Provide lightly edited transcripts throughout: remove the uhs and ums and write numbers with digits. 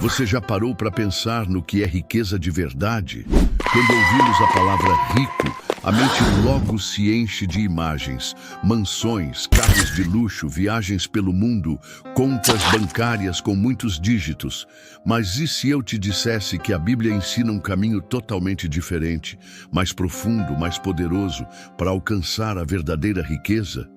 Você já parou para pensar no que é riqueza de verdade? Quando ouvimos a palavra rico, a mente logo se enche de imagens, mansões, carros de luxo, viagens pelo mundo, contas bancárias com muitos dígitos. Mas e se eu te dissesse que a Bíblia ensina um caminho totalmente diferente, mais profundo, mais poderoso, para alcançar a verdadeira riqueza?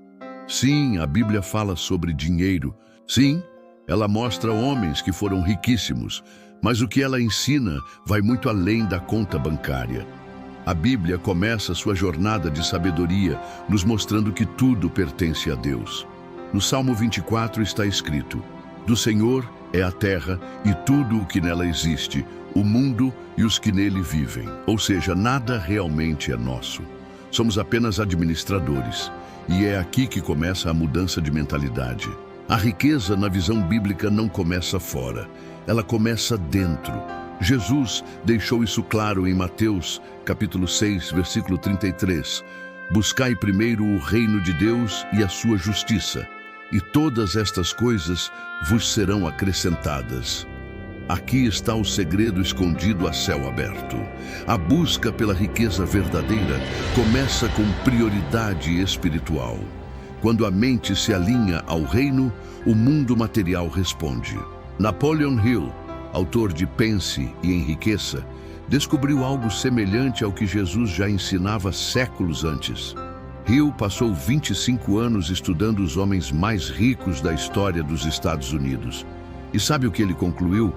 Sim, a Bíblia fala sobre dinheiro. Sim, ela mostra homens que foram riquíssimos, mas o que ela ensina vai muito além da conta bancária. A Bíblia começa sua jornada de sabedoria, nos mostrando que tudo pertence a Deus. No Salmo 24 está escrito: do Senhor é a terra e tudo o que nela existe, o mundo e os que nele vivem. Ou seja, nada realmente é nosso. Somos apenas administradores. E é aqui que começa a mudança de mentalidade. A riqueza, na visão bíblica, não começa fora. Ela começa dentro. Jesus deixou isso claro em Mateus, capítulo 6, versículo 33. Buscai primeiro o reino de Deus e a sua justiça, e todas estas coisas vos serão acrescentadas. Aqui está o segredo escondido a céu aberto. A busca pela riqueza verdadeira começa com prioridade espiritual. Quando a mente se alinha ao reino, o mundo material responde. Napoleon Hill, autor de Pense e Enriqueça, descobriu algo semelhante ao que Jesus já ensinava séculos antes. Hill passou 25 anos estudando os homens mais ricos da história dos Estados Unidos. E sabe o que ele concluiu?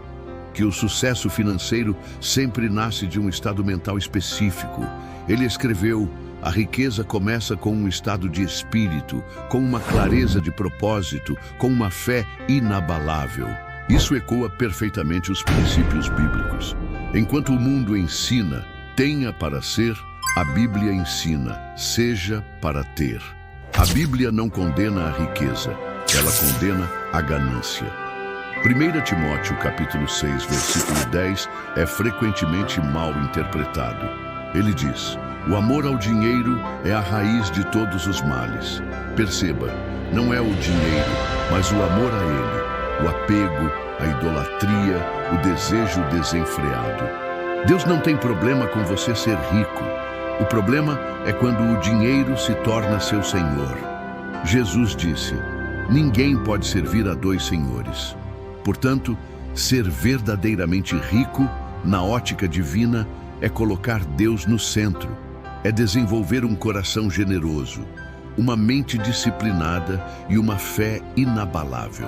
Que o sucesso financeiro sempre nasce de um estado mental específico. Ele escreveu: a riqueza começa com um estado de espírito, com uma clareza de propósito, com uma fé inabalável. Isso ecoa perfeitamente os princípios bíblicos. Enquanto o mundo ensina, tenha para ser, a Bíblia ensina, seja para ter. A Bíblia não condena a riqueza, ela condena a ganância. 1 Timóteo capítulo 6, versículo 10 é frequentemente mal interpretado. Ele diz: o amor ao dinheiro é a raiz de todos os males. Perceba, não é o dinheiro, mas o amor a ele, o apego, a idolatria, o desejo desenfreado. Deus não tem problema com você ser rico. O problema é quando o dinheiro se torna seu senhor. Jesus disse: ninguém pode servir a dois senhores. Portanto, ser verdadeiramente rico, na ótica divina, é colocar Deus no centro. É desenvolver um coração generoso, uma mente disciplinada e uma fé inabalável.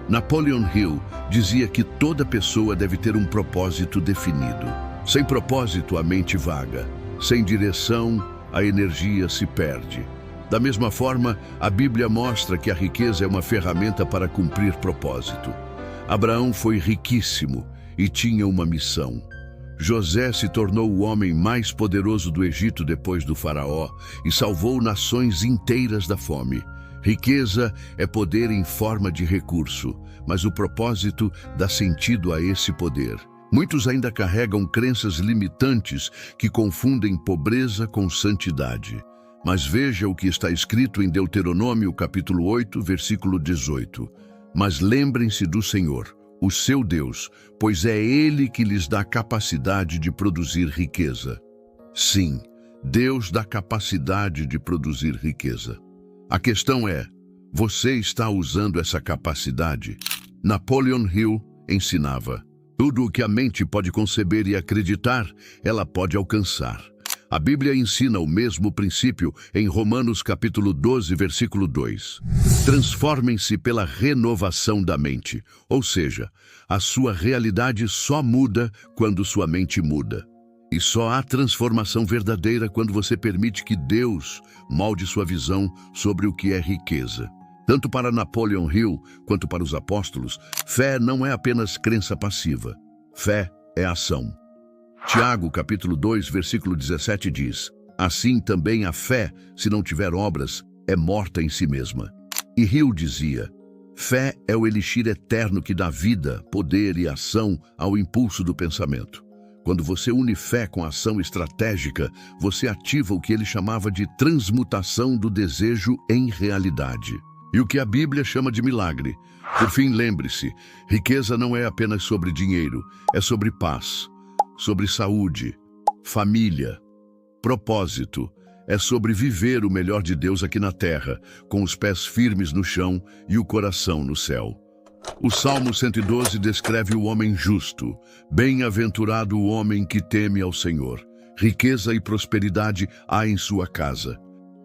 Napoleon Hill dizia que toda pessoa deve ter um propósito definido. Sem propósito, a mente vaga. Sem direção, a energia se perde. Da mesma forma, a Bíblia mostra que a riqueza é uma ferramenta para cumprir propósito. Abraão foi riquíssimo e tinha uma missão. José se tornou o homem mais poderoso do Egito depois do faraó e salvou nações inteiras da fome. Riqueza é poder em forma de recurso, mas o propósito dá sentido a esse poder. Muitos ainda carregam crenças limitantes que confundem pobreza com santidade. Mas veja o que está escrito em Deuteronômio capítulo 8, versículo 18. Mas lembrem-se do Senhor, o seu Deus, pois é Ele que lhes dá capacidade de produzir riqueza. Sim, Deus dá capacidade de produzir riqueza. A questão é, você está usando essa capacidade? Napoleon Hill ensinava: tudo o que a mente pode conceber e acreditar, ela pode alcançar. A Bíblia ensina o mesmo princípio em Romanos capítulo 12, versículo 2. Transformem-se pela renovação da mente, ou seja, a sua realidade só muda quando sua mente muda. E só há transformação verdadeira quando você permite que Deus molde sua visão sobre o que é riqueza. Tanto para Napoleon Hill quanto para os apóstolos, fé não é apenas crença passiva. Fé é ação. Tiago, capítulo 2, versículo 17 diz: assim também a fé, se não tiver obras, é morta em si mesma. E Hill dizia: fé é o elixir eterno que dá vida, poder e ação ao impulso do pensamento. Quando você une fé com ação estratégica, você ativa o que ele chamava de transmutação do desejo em realidade. e o que a Bíblia chama de milagre. Por fim, lembre-se, riqueza não é apenas sobre dinheiro, é sobre paz, sobre saúde, família, propósito. É sobre viver o melhor de Deus aqui na terra, com os pés firmes no chão e o coração no céu. O Salmo 112 descreve o homem justo. Bem-aventurado o homem que teme ao Senhor. Riqueza e prosperidade há em sua casa.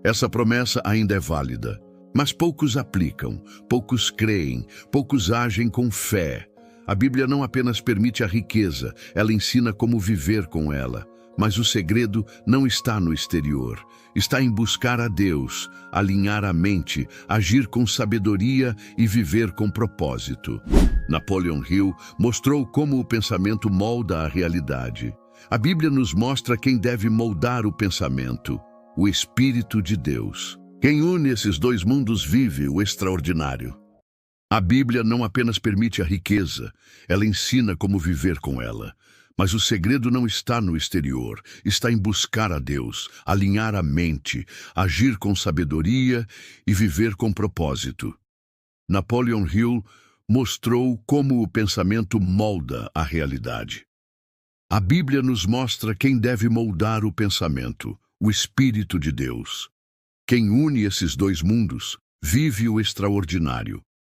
Essa promessa ainda é válida, mas poucos aplicam, poucos creem, poucos agem com fé. A Bíblia não apenas permite a riqueza, ela ensina como viver com ela. Mas o segredo não está no exterior, está em buscar a Deus, alinhar a mente, agir com sabedoria e viver com propósito. Napoleon Hill mostrou como o pensamento molda a realidade. A Bíblia nos mostra quem deve moldar o pensamento, o Espírito de Deus. Quem une esses dois mundos vive o extraordinário. A Bíblia não apenas permite a riqueza, ela ensina como viver com ela. Mas o segredo não está no exterior, está em buscar a Deus, alinhar a mente, agir com sabedoria e viver com propósito. Napoleon Hill mostrou como o pensamento molda a realidade. A Bíblia nos mostra quem deve moldar o pensamento, o Espírito de Deus. Quem une esses dois mundos vive o extraordinário.